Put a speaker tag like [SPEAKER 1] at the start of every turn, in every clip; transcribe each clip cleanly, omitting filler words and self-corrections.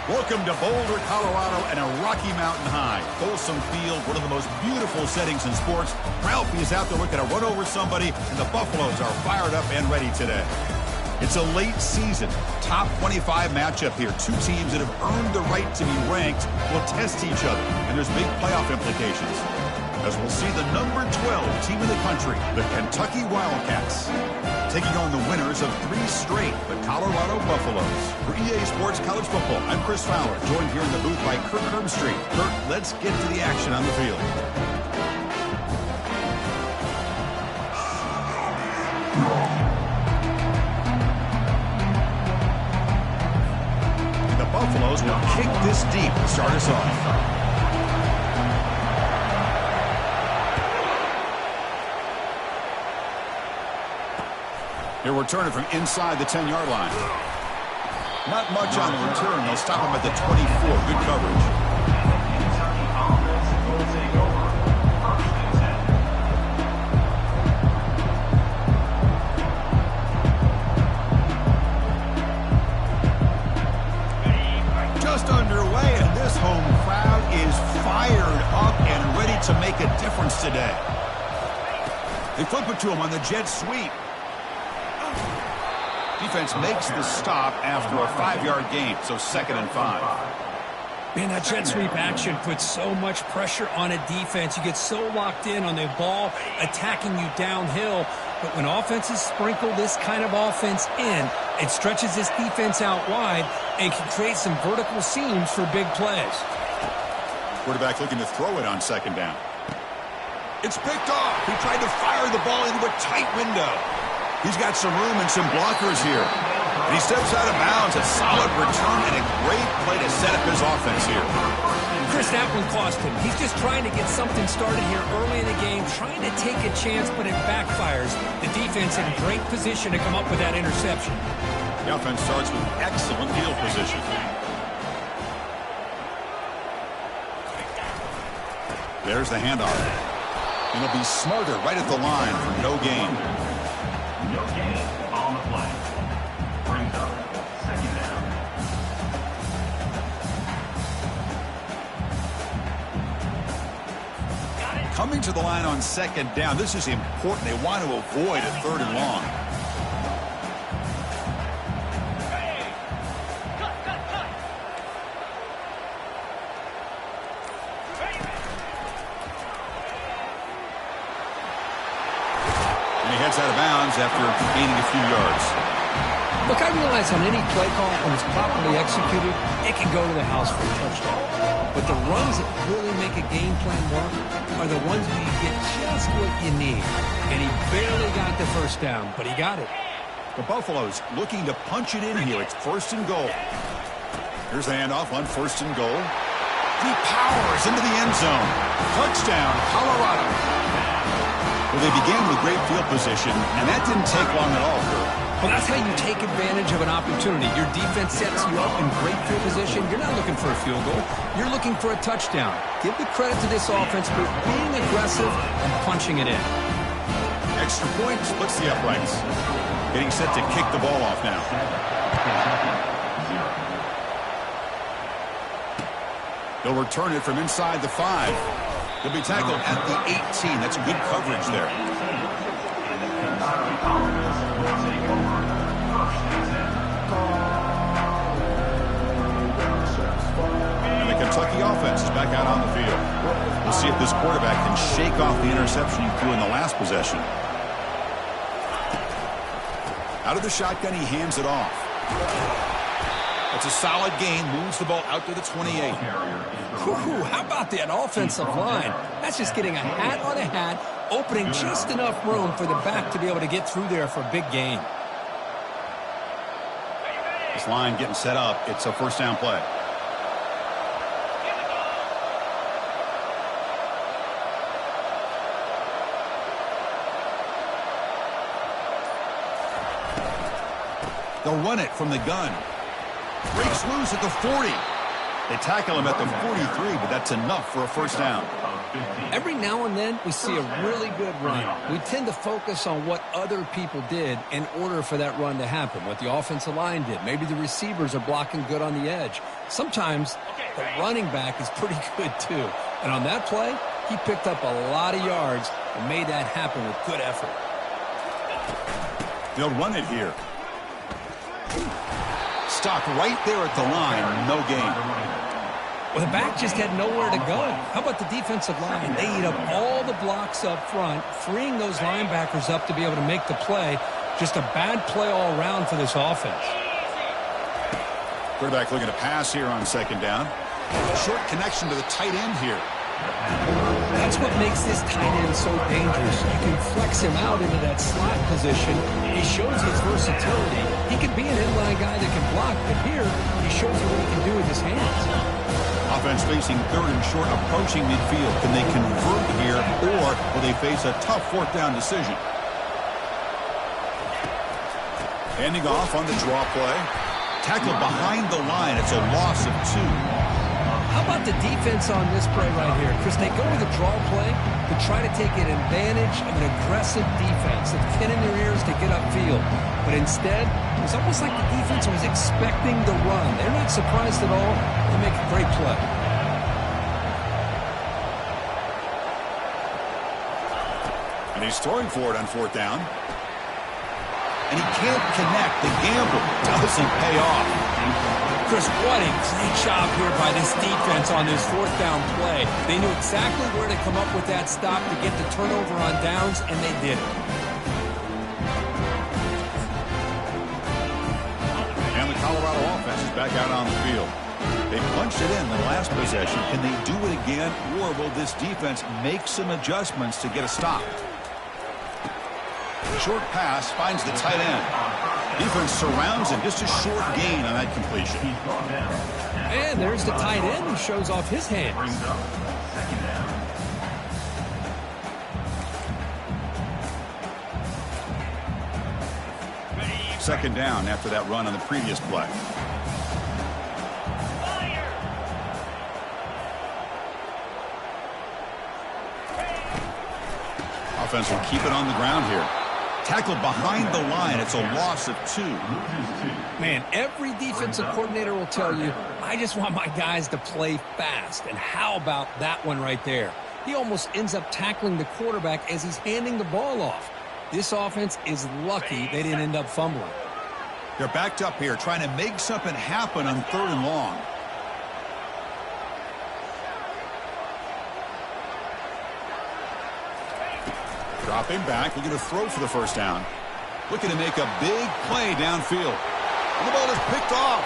[SPEAKER 1] Welcome to Boulder, Colorado, and a Rocky Mountain high. Folsom Field, one of the most beautiful settings in sports. Ralphie is out there looking to run over somebody, and the Buffaloes are fired up and ready today. It's a late season, top 25 matchup here. Two teams that have earned the right to be ranked will test each other, and there's big playoff implications. As we'll see the number 12 team in the country, the Kentucky Wildcats, taking on the winners of 3 straight, the Colorado Buffaloes. For EA Sports College Football, I'm Chris Fowler, joined here in the booth by Kurt Herbstreit. Kurt, let's get to the action on the field. The Buffaloes will kick this deep to start us off. He'll return it from inside the 10-yard line. Not much on the return. They'll stop him at the 24. Good coverage. Just underway, and this home crowd is fired up and ready to make a difference today. They flip it to him on the jet sweep. Defense makes the stop after a 5-yard gain, so 2nd and 5.
[SPEAKER 2] Man, that jet sweep action puts so much pressure on a defense. You get so locked in on the ball attacking you downhill. But when offenses sprinkle this kind of offense in, it stretches this defense out wide and can create some vertical seams for big plays.
[SPEAKER 1] Quarterback looking to throw it on 2nd down. It's picked off. He tried to fire the ball into a tight window. He's got some room and some blockers here. And he steps out of bounds. A solid return and a great play to set up his offense here.
[SPEAKER 2] Chris, that one cost him. He's just trying to get something started here early in the game, trying to take a chance, but it backfires. The defense in great position to come up with that interception.
[SPEAKER 1] The offense starts with excellent field position. There's the handoff. And he'll be smarter right at the line for no gain.
[SPEAKER 3] No gain on the play. Brings up 2nd down.
[SPEAKER 1] Coming to the line on 2nd down. This is important. They want to avoid a 3rd and long. Out of bounds after gaining a few yards.
[SPEAKER 2] Look, I realize on any play call, when it's properly executed, it can go to the house for a touchdown. But the runs that really make a game plan work are the ones where you get just what you need. And he barely got the 1st down, but he got it.
[SPEAKER 1] The Buffaloes looking to punch it in here. It's 1st and goal. Here's the handoff on 1st and goal. He powers into the end zone. Touchdown, Colorado. Well, they began with great field position, and that didn't take long at all.
[SPEAKER 2] Well, that's how you take advantage of an opportunity. Your defense sets you up in great field position. You're not looking for a field goal. You're looking for a touchdown. Give the credit to this offense for being aggressive and punching it in.
[SPEAKER 1] Extra point splits the uprights. Getting set to kick the ball off now. They'll return it from inside the 5. He'll be tackled at the 18. That's good coverage there. And the Kentucky offense is back out on the field. We'll see if this quarterback can shake off the interception he threw in the last possession. Out of the shotgun, he hands it off. It's a solid gain. Moves the ball out to the 28.
[SPEAKER 2] Ooh, how about that offensive line? That's just getting a hat on a hat, opening just enough room for the back to be able to get through there for a big gain.
[SPEAKER 1] This line getting set up. It's a 1st down play. They'll run it from the gun. Breaks loose at the 40. They tackle him at the 43, but that's enough for a 1st down.
[SPEAKER 2] Every now and then, we see a really good run. We tend to focus on what other people did in order for that run to happen, what the offensive line did. Maybe the receivers are blocking good on the edge. Sometimes the running back is pretty good, too. And on that play, he picked up a lot of yards and made that happen with good effort.
[SPEAKER 1] They'll run it here. Stopped right there at the line. No gain.
[SPEAKER 2] Well, the back just had nowhere to go. How about the defensive line? They eat up all the blocks up front, freeing those linebackers up to be able to make the play. Just a bad play all around for this offense.
[SPEAKER 1] Quarterback looking to pass here on second down. Short connection to the tight end here.
[SPEAKER 2] That's what makes this tight end so dangerous. You can flex him out into that slot position. He shows his versatility. He can be an inline guy that can block, but here he shows you what he can do with his hands.
[SPEAKER 1] Offense facing third and short, approaching midfield. Can they convert here, or will they face a tough fourth down decision? Handing off on the draw play. Tackle behind the line. It's a loss of 2.
[SPEAKER 2] How about the defense on this play right here? Chris, they go with a draw play to try to take an advantage of an aggressive defense that's pin in their ears to get upfield. But instead, it was almost like the defense was expecting the run. They're not surprised at all. They make a great play.
[SPEAKER 1] And he's throwing for it on fourth down. And he can't connect. The gamble doesn't pay off.
[SPEAKER 2] Chris, what a great job here by this defense on this fourth down play. They knew exactly where to come up with that stop to get the turnover on downs, and they did it.
[SPEAKER 1] And the Colorado offense is back out on the field. They punched it in the last possession. Can they do it again, or will this defense make some adjustments to get a stop? Short pass finds the tight end. Defense surrounds him. Just a short gain on that completion.
[SPEAKER 2] And there's the tight end who shows off his hands.
[SPEAKER 1] Second down after that run on the previous play. Offense will keep it on the ground here. Tackled behind the line. It's a loss of 2.
[SPEAKER 2] Man, every defensive coordinator will tell you, I just want my guys to play fast. And how about that one right there? He almost ends up tackling the quarterback as he's handing the ball off. This offense is lucky they didn't end up fumbling.
[SPEAKER 1] They're backed up here trying to make something happen on third and long. Dropping back, looking to throw for the first down. Looking to make a big play downfield. And the ball is picked off.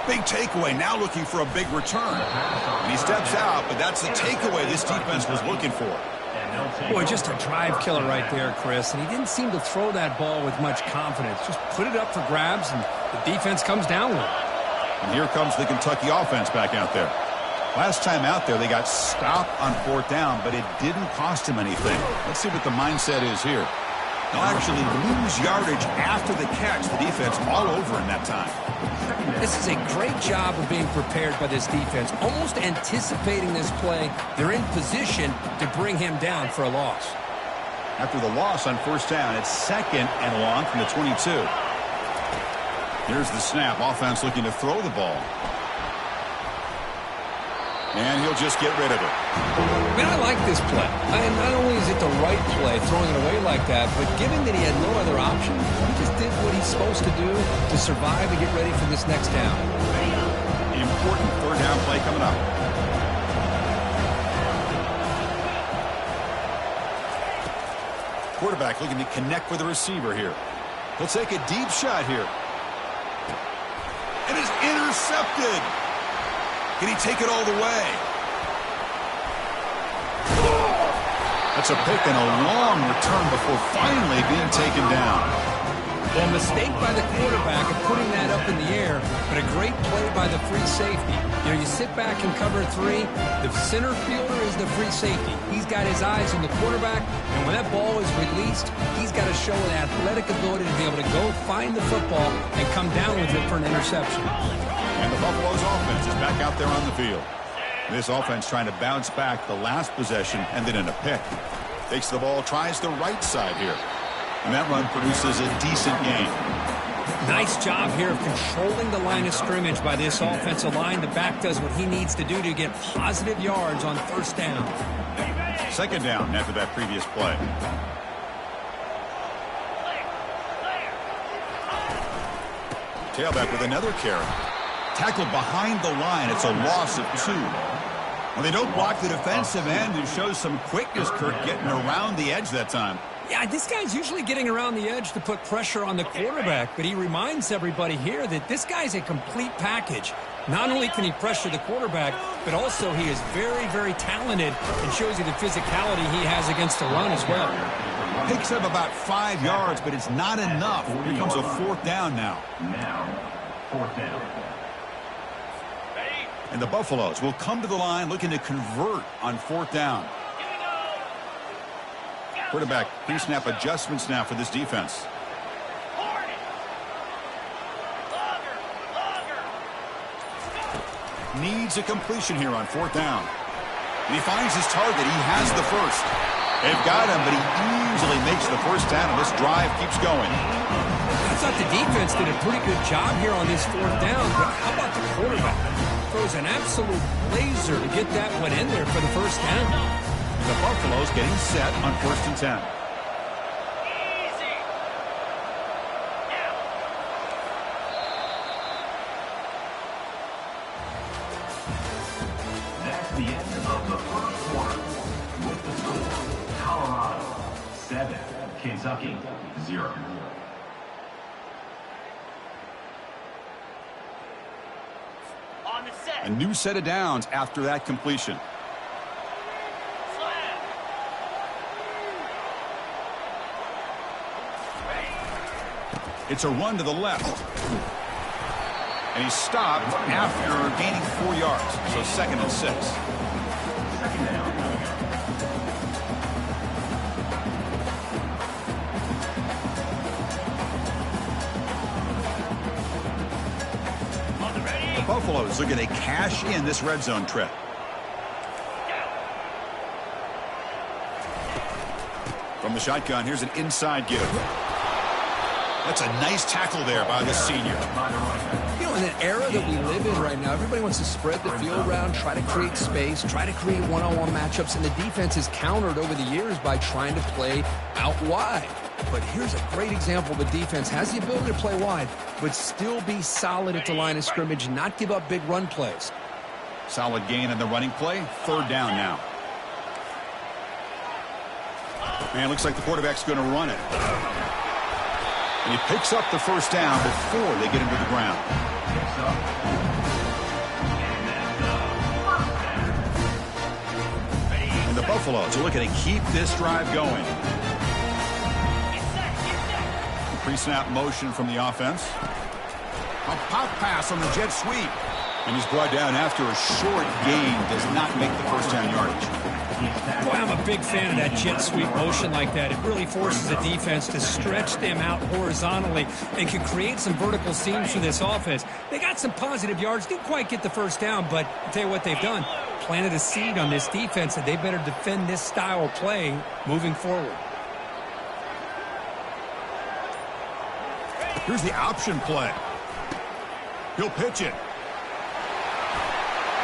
[SPEAKER 1] Big takeaway, now looking for a big return. And he steps out, but that's the takeaway this defense was looking for.
[SPEAKER 2] Boy, just a drive killer right there, Chris. And he didn't seem to throw that ball with much confidence. Just put it up for grabs, and the defense comes down with it.
[SPEAKER 1] And here comes the Kentucky offense back out there. Last time out there, they got stopped on fourth down, but it didn't cost him anything. Let's see what the mindset is here. They'll actually lose yardage after the catch. The defense all over in that time.
[SPEAKER 2] This is a great job of being prepared by this defense, almost anticipating this play. They're in position to bring him down for a loss.
[SPEAKER 1] After the loss on first down, it's second and long from the 22. Here's the snap. Offense looking to throw the ball. And he'll just get rid of it.
[SPEAKER 2] Man, I like this play. Not only is it the right play, throwing it away like that, but given that he had no other option, he just did what he's supposed to do to survive and get ready for this next down.
[SPEAKER 1] Important third down play coming up. Quarterback looking to connect with the receiver here. He'll take a deep shot here. And it's intercepted. Can he take it all the way? That's a pick and a long return before finally being taken down.
[SPEAKER 2] Well, a mistake by the quarterback of putting that up in the air, but a great play by the free safety. You know, you sit back and cover 3. The center fielder is the free safety. He's got his eyes on the quarterback, and when that ball is released, he's got to show an athletic ability to be able to go find the football and come down with it for an interception.
[SPEAKER 1] And the Buffalo's offense is back out there on the field. This offense trying to bounce back the last possession and then in a pick. Takes the ball, tries the right side here. And that run produces a decent gain.
[SPEAKER 2] Nice job here of controlling the line of scrimmage by this offensive line. The back does what he needs to do to get positive yards on first down.
[SPEAKER 1] Second down after that previous play. Tailback with another carry. Tackled behind the line. It's a loss of 2. When they don't block the defensive end, it shows some quickness, Kirk, getting around the edge that time.
[SPEAKER 2] Yeah, this guy's usually getting around the edge to put pressure on the quarterback, but he reminds everybody here that this guy's a complete package. Not only can he pressure the quarterback, but also he is very, very talented and shows you the physicality he has against the run as well.
[SPEAKER 1] Picks up about 5 yards, but it's not enough. Here comes a 4th down now.
[SPEAKER 3] Now, 4th down.
[SPEAKER 1] And the Buffaloes will come to the line looking to convert on 4th down. Quarterback pre-snap adjustments now for this defense. Needs a completion here on 4th down. And he finds his target. He has the first. They've got him, but he easily makes the first down, and this drive keeps going.
[SPEAKER 2] I thought the defense did a pretty good job here on this 4th down, but how about the quarterback? Throws an absolute laser to get that one in there for the first down.
[SPEAKER 1] The Buffaloes getting set on 1st and 10.
[SPEAKER 3] That's the end of the first quarter. With the score, Colorado 7, Kentucky 0.
[SPEAKER 4] On the set.
[SPEAKER 1] A new set of downs after that completion. It's a run to the left. And he stopped after gaining 4 yards. So 2nd and 6.
[SPEAKER 3] Second down.
[SPEAKER 1] The Buffaloes looking to cash in this red zone trip. From the shotgun, here's an inside give. That's a nice tackle there by the senior.
[SPEAKER 5] You know, in an era that we live in right now, everybody wants to spread the field around, try to create space, try to create one-on-one matchups, and the defense is countered over the years by trying to play out wide. But here's a great example. The defense has the ability to play wide, but still be solid at the line of scrimmage, not give up big run plays.
[SPEAKER 1] Solid gain in the running play. 3rd down now. Man, looks like the quarterback's going to run it. And he picks up the first down before they get him to the ground. And the Buffaloes are looking to keep this drive going. Pre-snap motion from the offense. A pop pass on the jet sweep. And he's brought down after a short gain. Does not make the first down yardage.
[SPEAKER 2] Boy, I'm a big fan of that jet sweep motion like that. It really forces the defense to stretch them out horizontally and can create some vertical seams for this offense. They got some positive yards, didn't quite get the first down, but I'll tell you what they've done. Planted a seed on this defense that they better defend this style of play moving forward.
[SPEAKER 1] Here's the option play. He'll pitch it.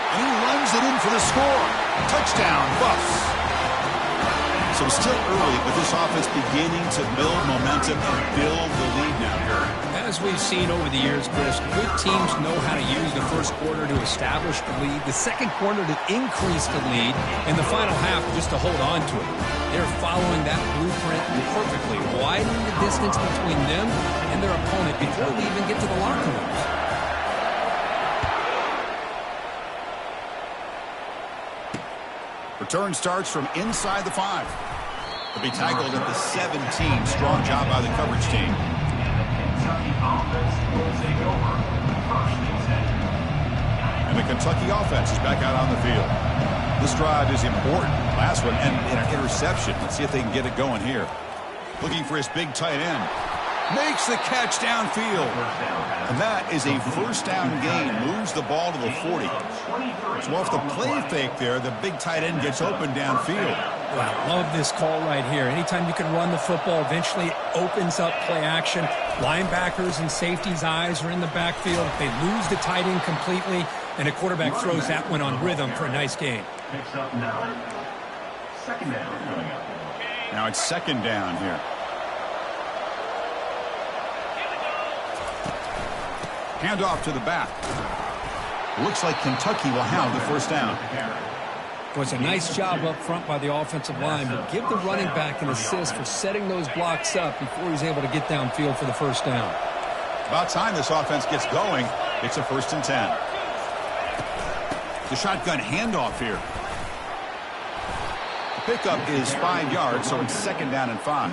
[SPEAKER 1] And he runs it in for the score. Touchdown, Buffs. So still early, but this offense beginning to build momentum and build the lead now here.
[SPEAKER 2] As we've seen over the years, Chris, good teams know how to use the first quarter to establish the lead, the second quarter to increase the lead, and the final half just to hold on to it. They're following that blueprint perfectly, widening the distance between them and their opponent before they even get to the locker rooms.
[SPEAKER 1] Return starts from inside the 5. They'll be tackled at the 17. Strong job by the coverage team. And the Kentucky offense is back out on the field. This drive is important. Last one and an interception. Let's see if they can get it going here. Looking for his big tight end. Makes the catch downfield. And that is a first down gain. Moves the ball to the 40. So off the play fake there, the big tight end gets open downfield.
[SPEAKER 2] Well, I love this call right here. Anytime you can run the football, eventually it opens up play action. Linebackers and safeties' eyes are in the backfield. They lose the tight end completely, and the quarterback throws that one on rhythm for a nice gain.
[SPEAKER 3] Picks up 9. Second down coming up.
[SPEAKER 1] Now it's second down here. Handoff to the back. Looks like Kentucky will have the first down.
[SPEAKER 2] Well, it's a nice job up front by the offensive line, but give the running back an assist for setting those blocks up before he's able to get downfield for the first down.
[SPEAKER 1] About time this offense gets going. It's a 1st and 10. The shotgun handoff here. The pickup is 5 yards, so it's second down and 5.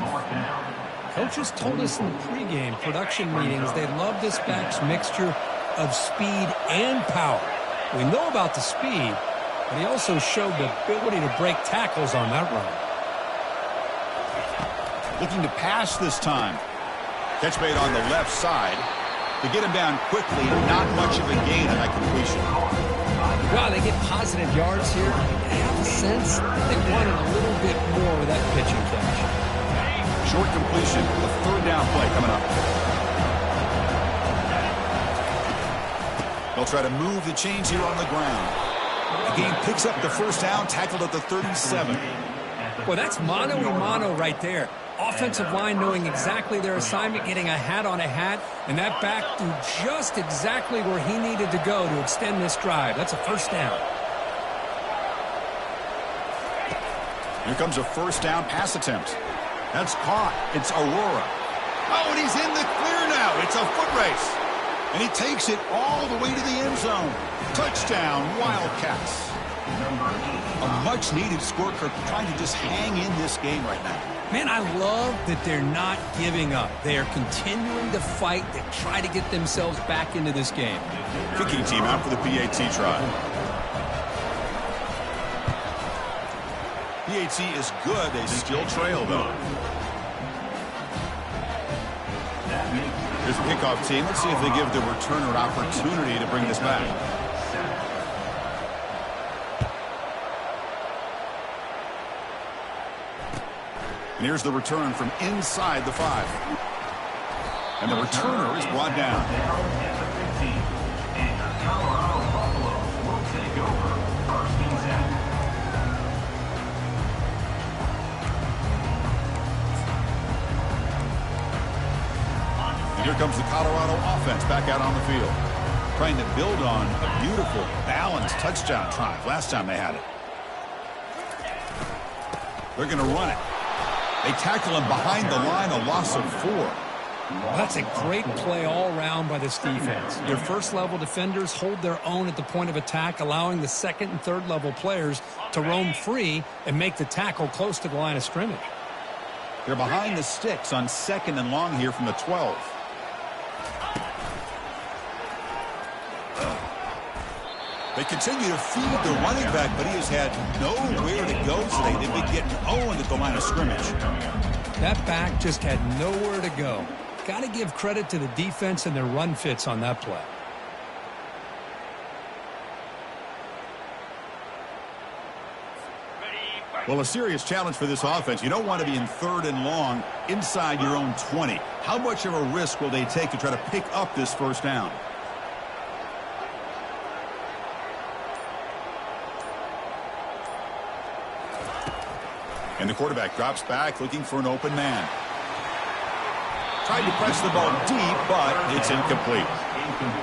[SPEAKER 2] Coaches told us in the pregame production meetings they love this back's mixture of speed and power. We know about the speed, but he also showed the ability to break tackles on that run.
[SPEAKER 1] Looking to pass this time. Catch made on the left side. To get him down quickly, not much of a gain on that completion.
[SPEAKER 2] Wow, they get positive yards here. I have a sense they wanted a little bit more with that pitch and catch.
[SPEAKER 1] Short completion, the 3rd down play coming up. They'll try to move the chains here on the ground. The game picks up the first down, tackled at the 37.
[SPEAKER 2] Well, that's mano-a-mano right there. Offensive line knowing exactly their assignment, getting a hat on a hat, and that back threw just exactly where he needed to go to extend this drive. That's a first down.
[SPEAKER 1] Here comes a first down pass attempt. That's caught. It's Aurora. Oh, and he's in the clear now. It's a foot race. And he takes it all the way to the end zone. Touchdown, Wildcats. A much-needed score. Kirk trying to just hang in this game right now.
[SPEAKER 2] Man, I love that they're not giving up. They are continuing to fight to try to get themselves back into this game.
[SPEAKER 1] Kicking team out for the PAT try. PAT is good. They still trail, though. Here's the kickoff team. Let's see if they give the returner an opportunity to bring this back. And here's the return from inside the 5. And the returner is brought down. Here comes the Colorado offense back out on the field. Trying to build on a beautiful, balanced touchdown drive last time they had it. They're going to run it. They tackle him behind the line, a loss of 4.
[SPEAKER 2] Well, that's a great play all around by this defense. Your first-level defenders hold their own at the point of attack, allowing the second and third-level players to roam free and make the tackle close to the line of scrimmage.
[SPEAKER 1] They're behind the sticks on 2nd and long here from the 12. They continue to feed the running back, but he has had nowhere to go today. They've been getting owned at the line of scrimmage.
[SPEAKER 2] That back just had nowhere to go. Got to give credit to the defense and their run fits on that play.
[SPEAKER 1] Well, a serious challenge for this offense. You don't want to be in 3rd and long inside your own 20. How much of a risk will they take to try to pick up this first down? And the quarterback drops back looking for an open man. Tried to press the ball deep, but it's incomplete.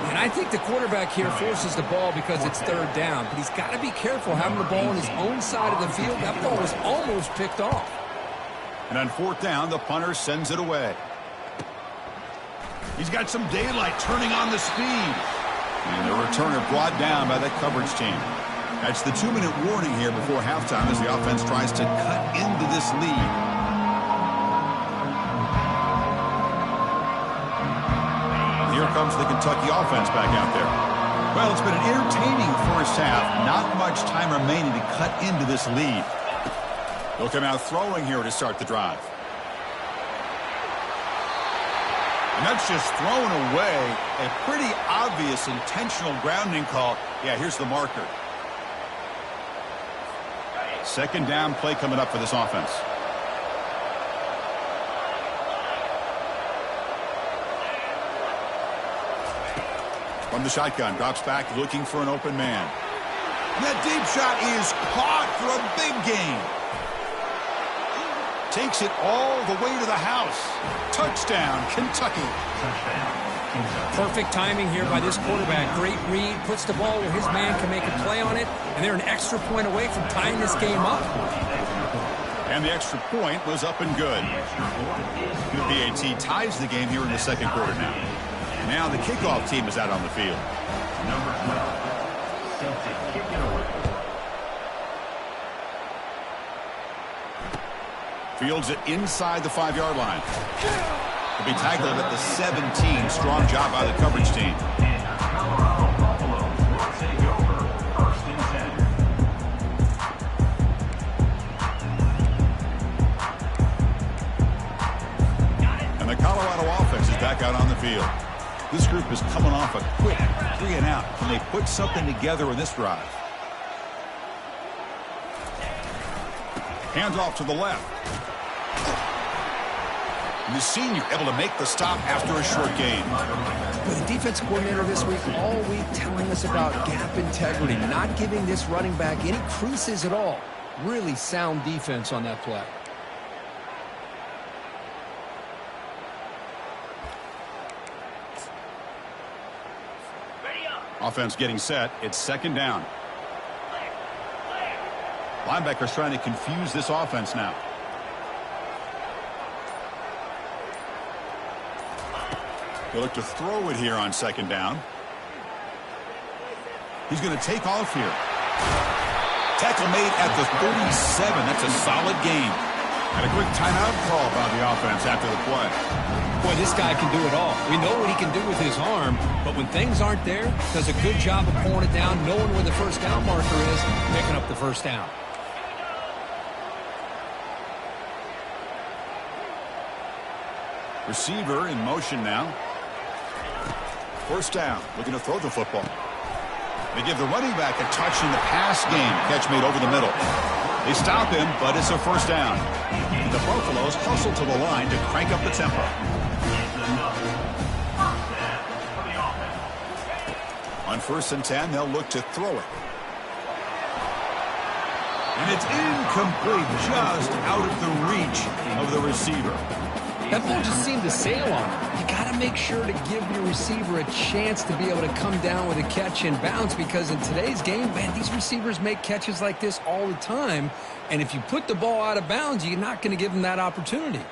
[SPEAKER 2] And I think the quarterback here forces the ball because it's 3rd down. But he's got to be careful having the ball on his own side of the field. That ball was almost picked off.
[SPEAKER 1] And on 4th down, the punter sends it away. He's got some daylight turning on the speed. And the returner brought down by that coverage team. That's the 2-minute warning here before halftime as the offense tries to cut into this lead. Here comes the Kentucky offense back out there. Well, it's been an entertaining first half. Not much time remaining to cut into this lead. They'll come out throwing here to start the drive. And that's just thrown away. A pretty obvious intentional grounding call. Yeah, here's the marker. Second down play coming up for this offense. From the shotgun, drops back looking for an open man. And that deep shot is caught for a big gain. Takes it all the way to the house. Touchdown, Kentucky.
[SPEAKER 2] Perfect timing here by this quarterback. Great read, puts the ball where his man can make a play on it, and they're an extra point away from tying this game up.
[SPEAKER 1] And the extra point was up and good. The PAT ties the game here in the second quarter now. Now the kickoff team is out on the field.
[SPEAKER 3] Number 12, set to kick it away.
[SPEAKER 1] Fields it inside the 5-yard line. To be tackled at the 17. Strong job by the coverage team.
[SPEAKER 3] And Colorado Buffaloes will take over 1st and 10.
[SPEAKER 1] And the Colorado offense is back out on the field. This group is coming off a quick 3-and-out. Can they put something together in this drive? Hands off to the left. And the senior able to make the stop after a short gain.
[SPEAKER 5] With the defense coordinator this week, all week telling us about gap integrity, not giving this running back any creases at all. Really sound defense on that play.
[SPEAKER 1] Offense getting set. It's second down. Linebackers trying to confuse this offense now. They look to throw it here on second down. He's going to take off here. Tackle made at the 37. That's a solid gain. And a quick timeout call by the offense after the play.
[SPEAKER 2] Boy, this guy can do it all. We know what he can do with his arm, but when things aren't there, does a good job of pulling it down, knowing where the first down marker is, picking up the first down.
[SPEAKER 1] Receiver in motion now. First down, looking to throw the football. They give the running back a touch in the pass game. Catch made over the middle. They stop him, but it's a first down. The Buffaloes hustle to the line to crank up the tempo. On 1st and 10, they'll look to throw it. And it's incomplete, just out of the reach of the receiver.
[SPEAKER 2] That ball just seemed to sail on him. You got to make sure to give your receiver a chance to be able to come down with a catch and bounce, because in today's game, man, these receivers make catches like this all the time. And if you put the ball out of bounds, you're not going to give them that opportunity.